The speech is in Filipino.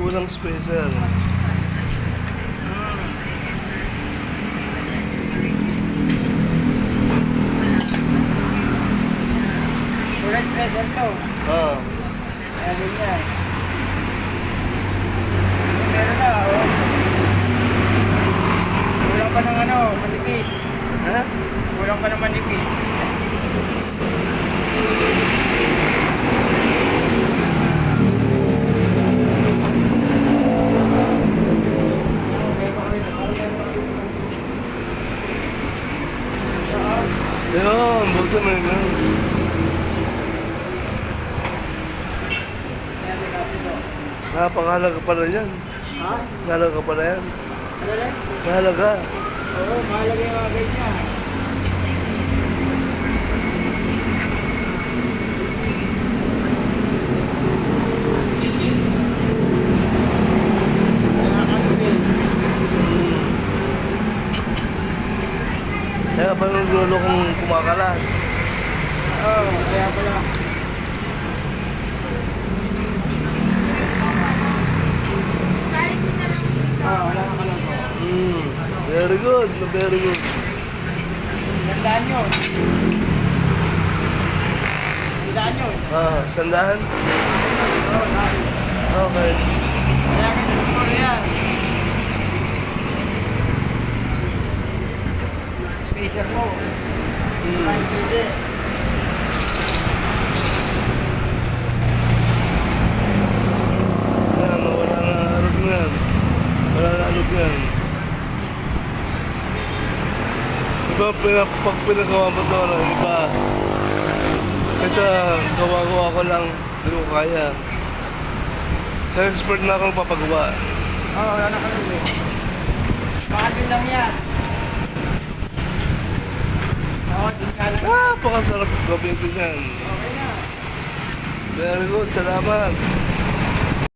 Kulang spacer. Kulang spacer to. Ah. Kaya din niya. Meron na, oh. Kulang pa ng ano, manipis. Ha? Kulang pa ng manipis. Ayun, buti na yun. Napakahalaga pala yan. Ha? Mahalaga pala yan. Ano lang? Mahalaga. Oo, mahalaga yung mga ganyan. Kaya pa yung lolo kong kumakalas. Oo, kaya pala. Wala ka lang po. Very good, very good. Tandaan nyo. Tandaan nyo. Sandahan? Oo, sabi. Okay. Kaya kita siguro yan. Spacer mo. Maraming spacer. Yan, wala na alog na yan. Wala na alog yan. Iba, pag pinagawa mo ito, iba. Kasi gawa-gawa ko lang, hindi ko kaya. Sa expert na akong papagawa. Oo, wala na kami. Bakit lang yan? Oo, din ka lang. Pakasarap gamitin yan. Okay na. Very good, salamat.